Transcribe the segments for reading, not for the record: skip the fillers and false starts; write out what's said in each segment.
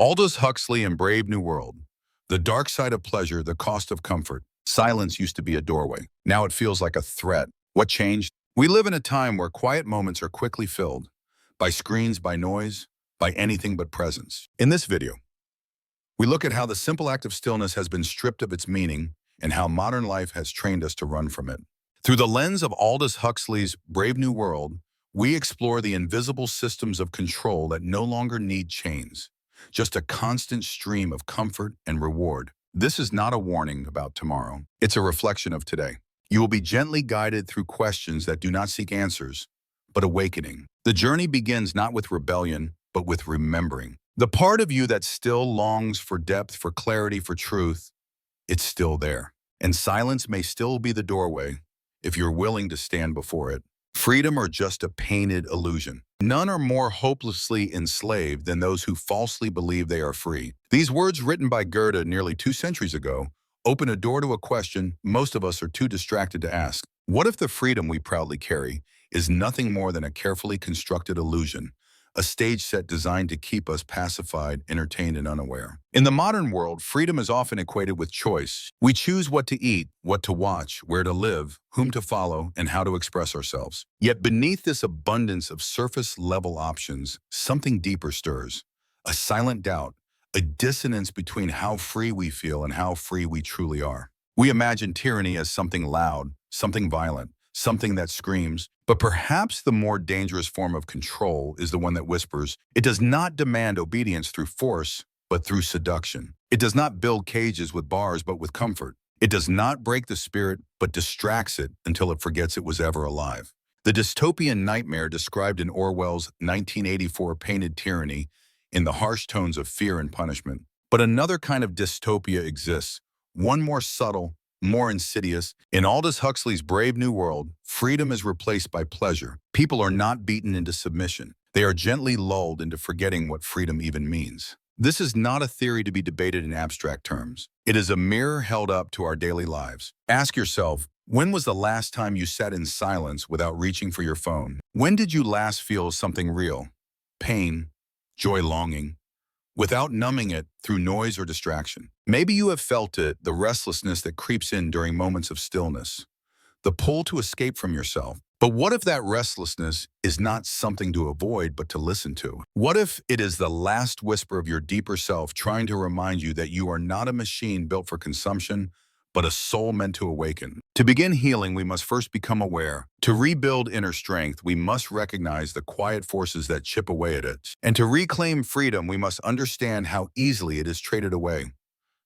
Aldous Huxley in Brave New World. The dark side of pleasure, the cost of comfort. Silence used to be a doorway. Now it feels like a threat. What changed? We live in a time where quiet moments are quickly filled by screens, by noise, by anything but presence. In this video, we look at how the simple act of stillness has been stripped of its meaning and how modern life has trained us to run from it. Through the lens of Aldous Huxley's Brave New World, we explore the invisible systems of control that no longer need chains, just a constant stream of comfort and reward. This is not a warning about tomorrow. It's a reflection of today. You will be gently guided through questions that do not seek answers, but awakening. The journey begins not with rebellion, but with remembering. The part of you that still longs for depth, for clarity, for truth, it's still there. And silence may still be the doorway if you're willing to stand before it. Freedom or just a painted illusion? None are more hopelessly enslaved than those who falsely believe they are free. These words, written by Goethe nearly 2 centuries ago, open a door to a question most of us are too distracted to ask. What if the freedom we proudly carry is nothing more than a carefully constructed illusion, a stage set designed to keep us pacified, entertained, and unaware? In the modern world, freedom is often equated with choice. We choose what to eat, what to watch, where to live, whom to follow, and how to express ourselves. Yet beneath this abundance of surface-level options, something deeper stirs. A silent doubt, a dissonance between how free we feel and how free we truly are. We imagine tyranny as something loud, something violent, something that screams, but perhaps the more dangerous form of control is the one that whispers. It does not demand obedience through force, but through seduction. It does not build cages with bars, but with comfort. It does not break the spirit, but distracts it until it forgets it was ever alive. The dystopian nightmare described in Orwell's 1984 painted tyranny in the harsh tones of fear and punishment. But another kind of dystopia exists, one more subtle, more insidious. In Aldous Huxley's Brave New World, freedom is replaced by pleasure. People are not beaten into submission. They are gently lulled into forgetting what freedom even means. This is not a theory to be debated in abstract terms. It is a mirror held up to our daily lives. Ask yourself, when was the last time you sat in silence without reaching for your phone? When did you last feel something real? Pain, joy, longing, without numbing it through noise or distraction. Maybe you have felt it, the restlessness that creeps in during moments of stillness, the pull to escape from yourself. But what if that restlessness is not something to avoid, but to listen to? What if it is the last whisper of your deeper self trying to remind you that you are not a machine built for consumption, but a soul meant to awaken? To begin healing, we must first become aware. To rebuild inner strength, we must recognize the quiet forces that chip away at it. And to reclaim freedom, we must understand how easily it is traded away.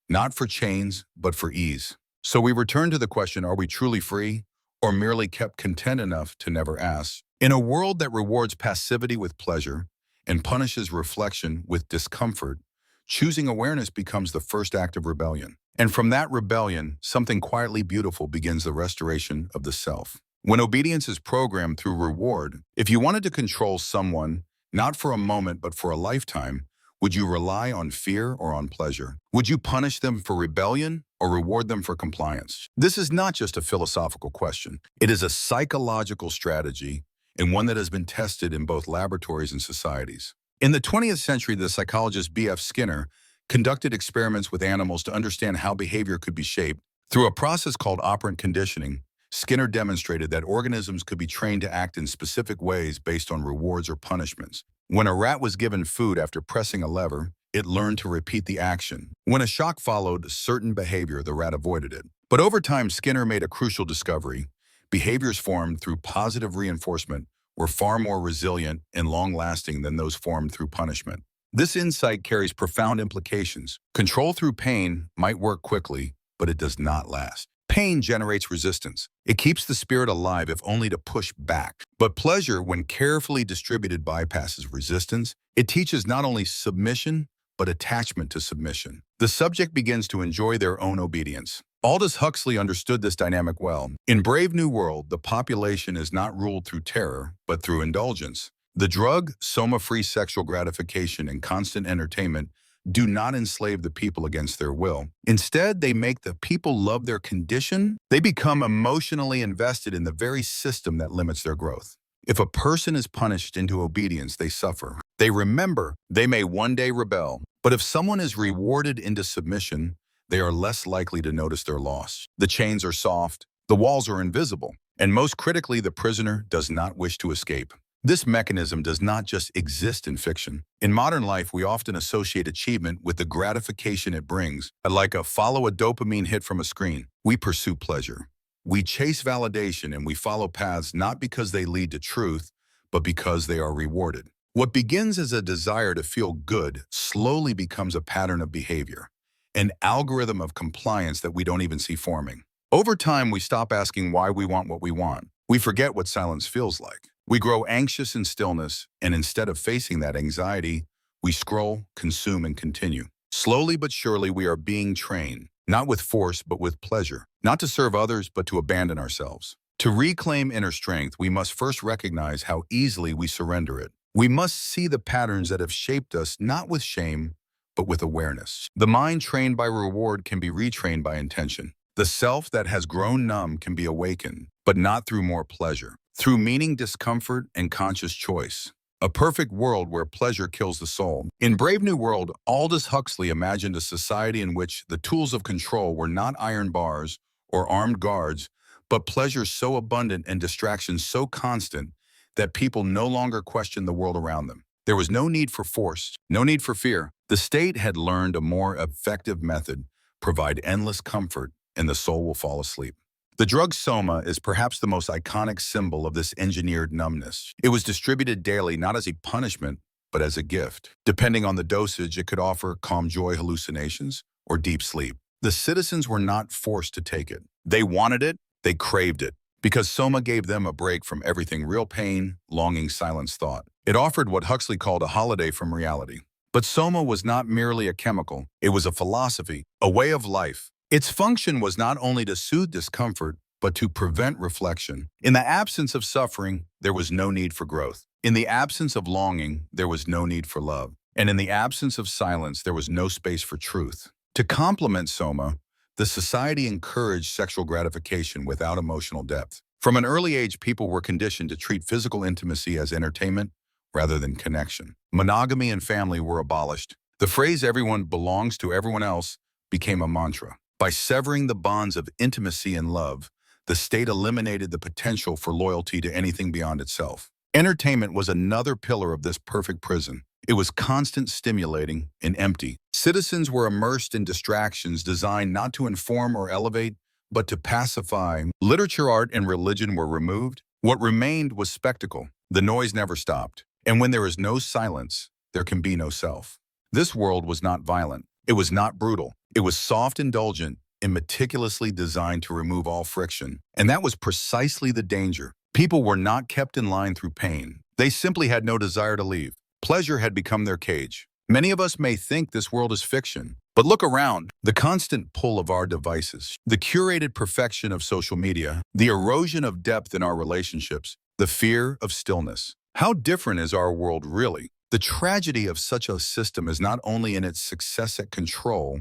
Not for chains, but for ease. So we return to the question, are we truly free, or merely kept content enough to never ask? In a world that rewards passivity with pleasure and punishes reflection with discomfort, choosing awareness becomes the first act of rebellion. And from that rebellion, something quietly beautiful begins the restoration of the self. When obedience is programmed through reward, if you wanted to control someone, not for a moment but for a lifetime, would you rely on fear or on pleasure? Would you punish them for rebellion or reward them for compliance? This is not just a philosophical question. It is a psychological strategy, and one that has been tested in both laboratories and societies. In the 20th century, the psychologist B.F. Skinner conducted experiments with animals to understand how behavior could be shaped. Through a process called operant conditioning, Skinner demonstrated that organisms could be trained to act in specific ways based on rewards or punishments. When a rat was given food after pressing a lever, it learned to repeat the action. When a shock followed certain behavior, the rat avoided it. But over time, Skinner made a crucial discovery. Behaviors formed through positive reinforcement were far more resilient and long-lasting than those formed through punishment. This insight carries profound implications. Control through pain might work quickly, but it does not last. Pain generates resistance. It keeps the spirit alive if only to push back. But pleasure, when carefully distributed, bypasses resistance. It teaches not only submission, but attachment to submission. The subject begins to enjoy their own obedience. Aldous Huxley understood this dynamic well. In Brave New World, the population is not ruled through terror, but through indulgence. The drug, soma-free sexual gratification and constant entertainment do not enslave the people against their will. Instead, they make the people love their condition. They become emotionally invested in the very system that limits their growth. If a person is punished into obedience, they suffer. They remember they may one day rebel, But if someone is rewarded into submission, they are less likely to notice their loss. The chains are soft, the walls are invisible, and most critically, the prisoner does not wish to escape. This mechanism does not just exist in fiction. In modern life, we often associate achievement with the gratification it brings. Like follow a dopamine hit from a screen, we pursue pleasure. We chase validation and we follow paths not because they lead to truth, but because they are rewarded. What begins as a desire to feel good slowly becomes a pattern of behavior, an algorithm of compliance that we don't even see forming. Over time, we stop asking why we want what we want. We forget what silence feels like. We grow anxious in stillness, and instead of facing that anxiety, we scroll, consume, and continue. Slowly but surely, we are being trained, not with force, but with pleasure, not to serve others, but to abandon ourselves. To reclaim inner strength, we must first recognize how easily we surrender it. We must see the patterns that have shaped us, not with shame, but with awareness. The mind trained by reward can be retrained by intention. The self that has grown numb can be awakened, but not through more pleasure, through meaning, discomfort, and conscious choice. A perfect world where pleasure kills the soul. In Brave New World, Aldous Huxley imagined a society in which the tools of control were not iron bars or armed guards, but pleasure so abundant and distraction so constant that people no longer questioned the world around them. There was no need for force, no need for fear. The state had learned a more effective method: provide endless comfort, and the soul will fall asleep. The drug soma is perhaps the most iconic symbol of this engineered numbness. It was distributed daily not as a punishment, but as a gift. Depending on the dosage, it could offer calm joy hallucinations or deep sleep. The citizens were not forced to take it. They wanted it, they craved it, because soma gave them a break from everything: real pain, longing, silence, thought. It offered what Huxley called a holiday from reality. But soma was not merely a chemical, it was a philosophy, a way of life. Its function was not only to soothe discomfort, but to prevent reflection. In the absence of suffering, there was no need for growth. In the absence of longing, there was no need for love. And in the absence of silence, there was no space for truth. To complement soma, the society encouraged sexual gratification without emotional depth. From an early age, people were conditioned to treat physical intimacy as entertainment rather than connection. Monogamy and family were abolished. The phrase "everyone belongs to everyone else" became a mantra. By severing the bonds of intimacy and love, the state eliminated the potential for loyalty to anything beyond itself. Entertainment was another pillar of this perfect prison. It was constant, stimulating, and empty. Citizens were immersed in distractions designed not to inform or elevate, but to pacify. Literature, art, and religion were removed. What remained was spectacle. The noise never stopped. And when there is no silence, there can be no self. This world was not violent. It was not brutal. It was soft, indulgent, and meticulously designed to remove all friction. And that was precisely the danger. People were not kept in line through pain. They simply had no desire to leave. Pleasure had become their cage. Many of us may think this world is fiction, but look around. The constant pull of our devices, the curated perfection of social media, the erosion of depth in our relationships, the fear of stillness. How different is our world really? The tragedy of such a system is not only in its success at control,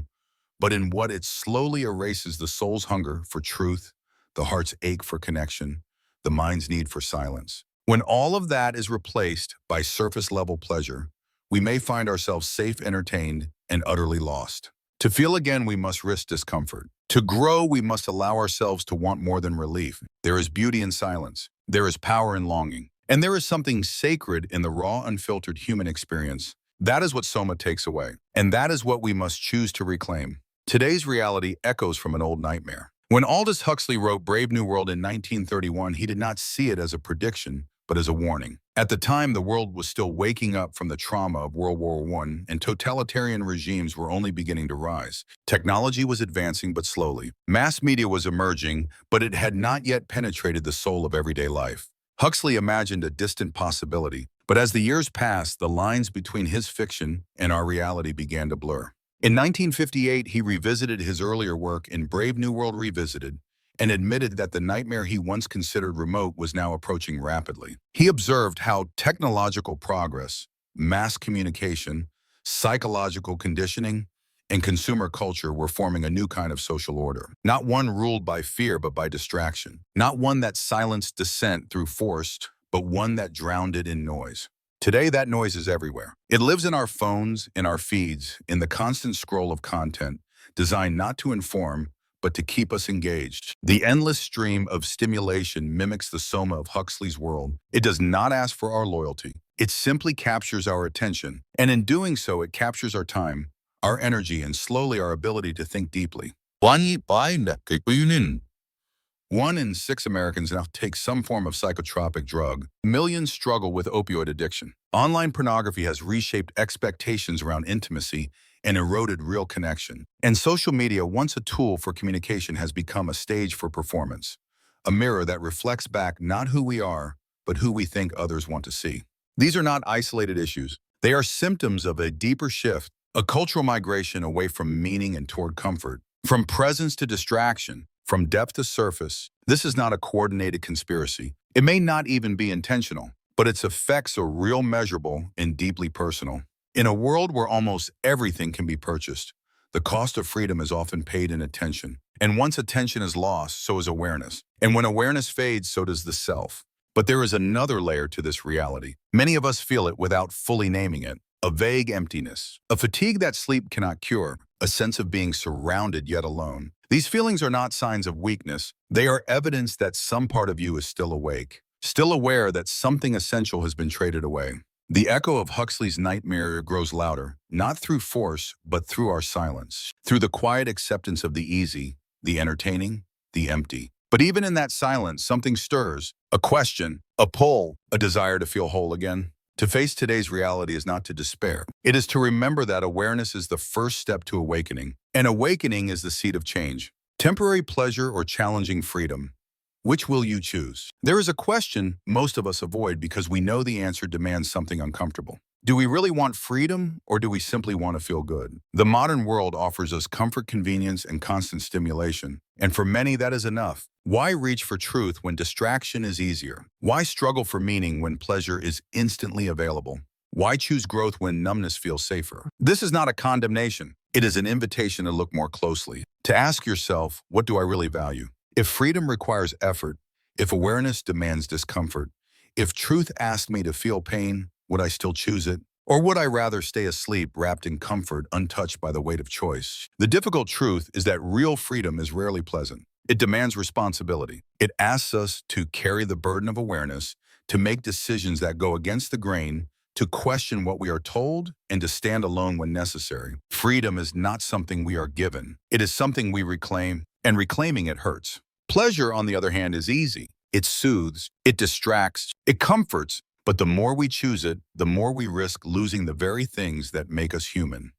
but in what it slowly erases: the soul's hunger for truth, the heart's ache for connection, the mind's need for silence. When all of that is replaced by surface-level pleasure, we may find ourselves safe, entertained, and utterly lost. To feel again, we must risk discomfort. To grow, we must allow ourselves to want more than relief. There is beauty in silence. There is power in longing. And there is something sacred in the raw, unfiltered human experience. That is what soma takes away. And that is what we must choose to reclaim. Today's reality echoes from an old nightmare. When Aldous Huxley wrote Brave New World in 1931, he did not see it as a prediction, but as a warning. At the time, the world was still waking up from the trauma of World War I, and totalitarian regimes were only beginning to rise. Technology was advancing, but slowly. Mass media was emerging, but it had not yet penetrated the soul of everyday life. Huxley imagined a distant possibility, but as the years passed, the lines between his fiction and our reality began to blur. In 1958, he revisited his earlier work in Brave New World Revisited and admitted that the nightmare he once considered remote was now approaching rapidly. He observed how technological progress, mass communication, psychological conditioning, and consumer culture were forming a new kind of social order. Not one ruled by fear, but by distraction. Not one that silenced dissent through force, but one that drowned it in noise. Today, that noise is everywhere. It lives in our phones, in our feeds, in the constant scroll of content designed not to inform, but to keep us engaged. The endless stream of stimulation mimics the soma of Huxley's world. It does not ask for our loyalty. It simply captures our attention. And in doing so, it captures our time, our energy, and slowly our ability to think deeply. One in 6 Americans now take some form of psychotropic drug. Millions struggle with opioid addiction. Online pornography has reshaped expectations around intimacy and eroded real connection. And social media, once a tool for communication, has become a stage for performance, a mirror that reflects back not who we are, but who we think others want to see. These are not isolated issues. They are symptoms of a deeper shift, a cultural migration away from meaning and toward comfort, from presence to distraction, from depth to surface. This is not a coordinated conspiracy. It may not even be intentional, but its effects are real, measurable, and deeply personal. In a world where almost everything can be purchased, the cost of freedom is often paid in attention. And once attention is lost, so is awareness. And when awareness fades, so does the self. But there is another layer to this reality. Many of us feel it without fully naming it. A vague emptiness, a fatigue that sleep cannot cure, a sense of being surrounded yet alone. These feelings are not signs of weakness. They are evidence that some part of you is still awake, still aware that something essential has been traded away. The echo of Huxley's nightmare grows louder, not through force, but through our silence, through the quiet acceptance of the easy, the entertaining, the empty. But even in that silence, something stirs, a question, a pull, a desire to feel whole again. To face today's reality is not to despair. It is to remember that awareness is the first step to awakening, and awakening is the seed of change. Temporary pleasure or challenging freedom? Which will you choose? There is a question most of us avoid because we know the answer demands something uncomfortable. Do we really want freedom, or do we simply want to feel good? The modern world offers us comfort, convenience, and constant stimulation, and for many that is enough. Why reach for truth when distraction is easier? Why struggle for meaning when pleasure is instantly available? Why choose growth when numbness feels safer? This is not a condemnation. It is an invitation to look more closely, to ask yourself, what do I really value? If freedom requires effort, if awareness demands discomfort, if truth asked me to feel pain, would I still choose it? Or would I rather stay asleep, wrapped in comfort, untouched by the weight of choice? The difficult truth is that real freedom is rarely pleasant. It demands responsibility. It asks us to carry the burden of awareness, to make decisions that go against the grain, to question what we are told, and to stand alone when necessary. Freedom is not something we are given. It is something we reclaim, and reclaiming it hurts. Pleasure, on the other hand, is easy. It soothes, it distracts, it comforts, but the more we choose it, the more we risk losing the very things that make us human.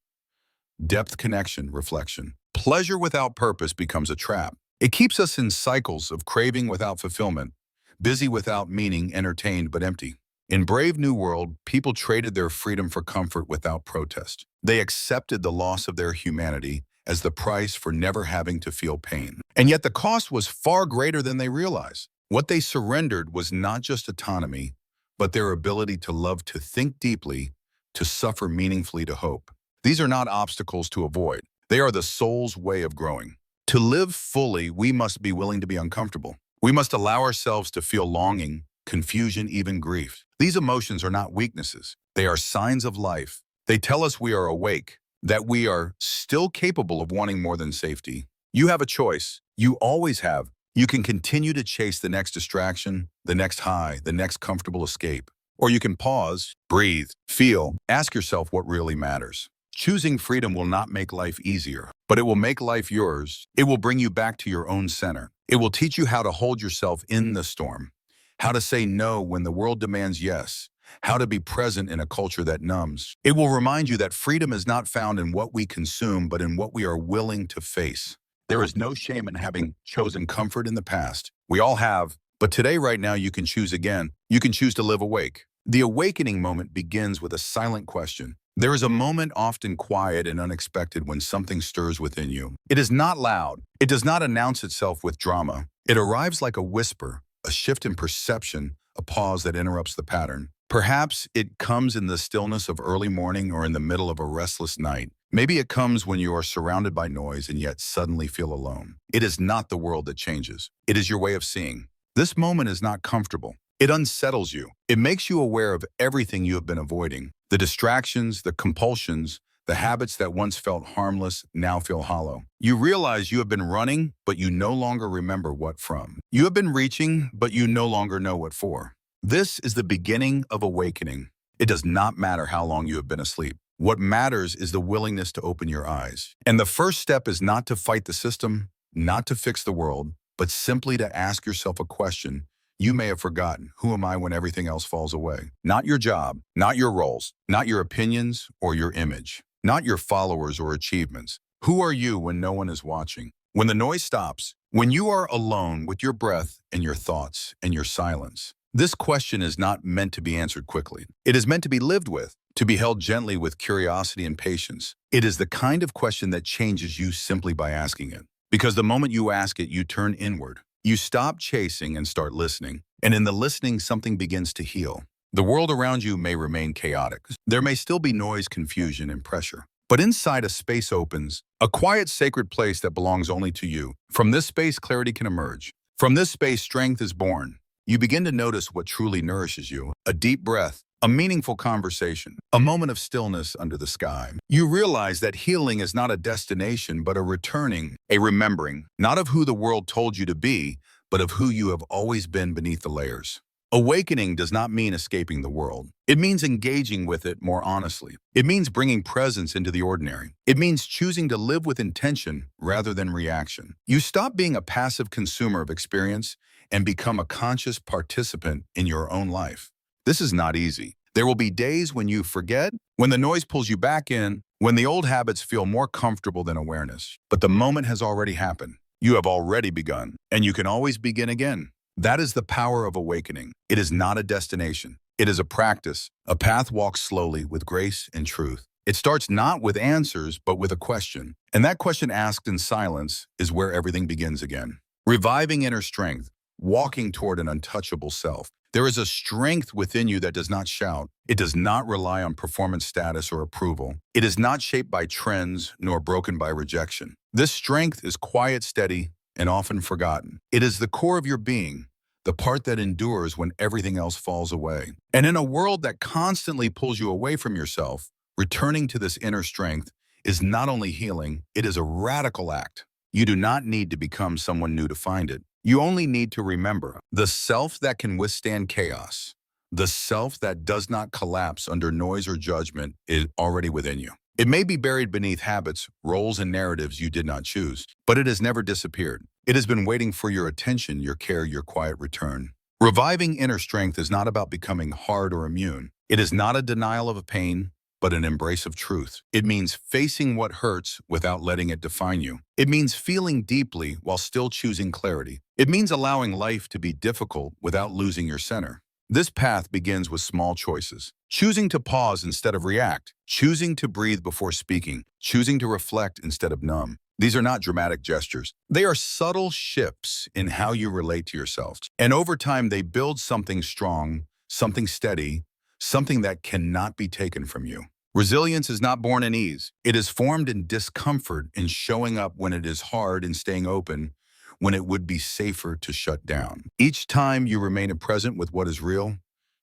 Depth, connection, reflection. Pleasure without purpose becomes a trap. It keeps us in cycles of craving without fulfillment, busy without meaning, entertained but empty. In Brave New World, people traded their freedom for comfort without protest. They accepted the loss of their humanity as the price for never having to feel pain. And yet the cost was far greater than they realized. What they surrendered was not just autonomy, but their ability to love, to think deeply, to suffer meaningfully, to hope. These are not obstacles to avoid. They are the soul's way of growing. To live fully, we must be willing to be uncomfortable. We must allow ourselves to feel longing, confusion, even grief. These emotions are not weaknesses. They are signs of life. They tell us we are awake, that we are still capable of wanting more than safety. You have a choice. You always have. You can continue to chase the next distraction, the next high, the next comfortable escape. Or you can pause, breathe, feel, ask yourself what really matters. Choosing freedom will not make life easier, but it will make life yours. It will bring you back to your own center. It will teach you how to hold yourself in the storm, how to say no when the world demands yes, how to be present in a culture that numbs. It will remind you that freedom is not found in what we consume, but in what we are willing to face. There is no shame in having chosen comfort in the past. We all have, but today, right now, you can choose again. You can choose to live awake. The awakening moment begins with a silent question. There is a moment, often quiet and unexpected, when something stirs within you. It is not loud. It does not announce itself with drama. It arrives like a whisper, a shift in perception, a pause that interrupts the pattern. Perhaps it comes in the stillness of early morning or in the middle of a restless night. Maybe it comes when you are surrounded by noise and yet suddenly feel alone. It is not the world that changes. It is your way of seeing. This moment is not comfortable. It unsettles you. It makes you aware of everything you have been avoiding. The distractions, the compulsions, the habits that once felt harmless now feel hollow. You realize you have been running, but you no longer remember what from. You have been reaching, but you no longer know what for. This is the beginning of awakening. It does not matter how long you have been asleep. What matters is the willingness to open your eyes. And the first step is not to fight the system, not to fix the world, but simply to ask yourself a question you may have forgotten. Who am I when everything else falls away? Not your job, not your roles, not your opinions or your image, not your followers or achievements. Who are you when no one is watching? When the noise stops, when you are alone with your breath and your thoughts and your silence. This question is not meant to be answered quickly. It is meant to be lived with, to be held gently with curiosity and patience. It is the kind of question that changes you simply by asking it. Because the moment you ask it, you turn inward. You stop chasing and start listening. And in the listening, something begins to heal. The world around you may remain chaotic. There may still be noise, confusion, and pressure. But inside, a space opens, a quiet, sacred place that belongs only to you. From this space, clarity can emerge. From this space, strength is born. You begin to notice what truly nourishes you. A deep breath, a meaningful conversation, a moment of stillness under the sky. You realize that healing is not a destination, but a returning, a remembering, not of who the world told you to be, but of who you have always been beneath the layers. Awakening does not mean escaping the world. It means engaging with it more honestly. It means bringing presence into the ordinary. It means choosing to live with intention rather than reaction. You stop being a passive consumer of experience and become a conscious participant in your own life. This is not easy. There will be days when you forget, when the noise pulls you back in, when the old habits feel more comfortable than awareness. But the moment has already happened. You have already begun, and you can always begin again. That is the power of awakening. It is not a destination. It is a practice, a path walked slowly with grace and truth. It starts not with answers, but with a question. And that question asked in silence is where everything begins again. Reviving inner strength, walking toward an untouchable self. There is a strength within you that does not shout. It does not rely on performance status or approval. It is not shaped by trends nor broken by rejection. This strength is quiet, steady, and often forgotten. It is the core of your being, the part that endures when everything else falls away. And in a world that constantly pulls you away from yourself, returning to this inner strength is not only healing, it is a radical act. You do not need to become someone new to find it. You only need to remember the self that can withstand chaos, the self that does not collapse under noise or judgment is already within you. It may be buried beneath habits, roles, and narratives you did not choose, but it has never disappeared. It has been waiting for your attention, your care, your quiet return. Reviving inner strength is not about becoming hard or immune. It is not a denial of a pain, but an embrace of truth. It means facing what hurts without letting it define you. It means feeling deeply while still choosing clarity. It means allowing life to be difficult without losing your center. This path begins with small choices. Choosing to pause instead of react. Choosing to breathe before speaking. Choosing to reflect instead of numb. These are not dramatic gestures. They are subtle shifts in how you relate to yourself. And over time, they build something strong, something steady, something that cannot be taken from you. Resilience is not born in ease. It is formed in discomfort, in showing up when it is hard and staying open when it would be safer to shut down. Each time you remain present with what is real,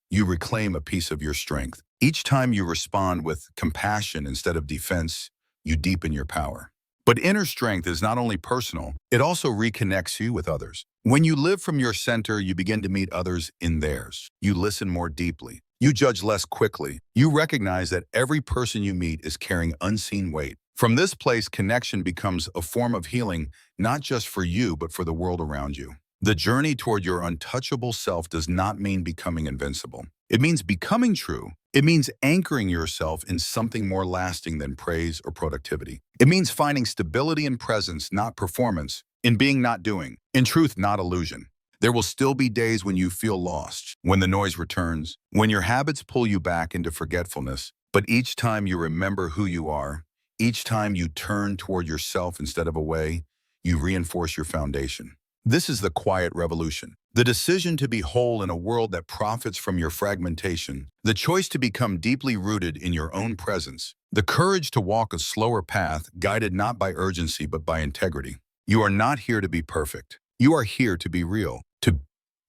you reclaim a piece of your strength. Each time you respond with compassion instead of defense, you deepen your power. But inner strength is not only personal, it also reconnects you with others. When you live from your center, you begin to meet others in theirs. You listen more deeply. You judge less quickly. You recognize that every person you meet is carrying unseen weight. From this place, connection becomes a form of healing, not just for you, but for the world around you. The journey toward your untouchable self does not mean becoming invincible. It means becoming true. It means anchoring yourself in something more lasting than praise or productivity. It means finding stability in presence, not performance, in being, not doing, in truth, not illusion. There will still be days when you feel lost, when the noise returns, when your habits pull you back into forgetfulness. But each time you remember who you are, each time you turn toward yourself instead of away, you reinforce your foundation. This is the quiet revolution. The decision to be whole in a world that profits from your fragmentation. The choice to become deeply rooted in your own presence. The courage to walk a slower path, guided not by urgency but by integrity. You are not here to be perfect. You are here to be real.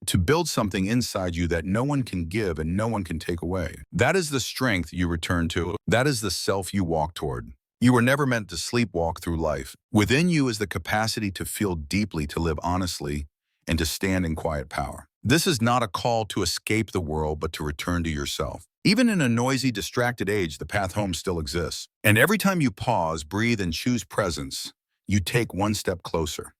to build something inside you that no one can give and no one can take away. That is the strength you return to. That is the self you walk toward. You were never meant to sleepwalk through life. Within you is the capacity to feel deeply, to live honestly, and to stand in quiet power. This is not a call to escape the world, but to return to yourself. Even in a noisy, distracted age, the path home still exists. And every time you pause, breathe, and choose presence, you take one step closer.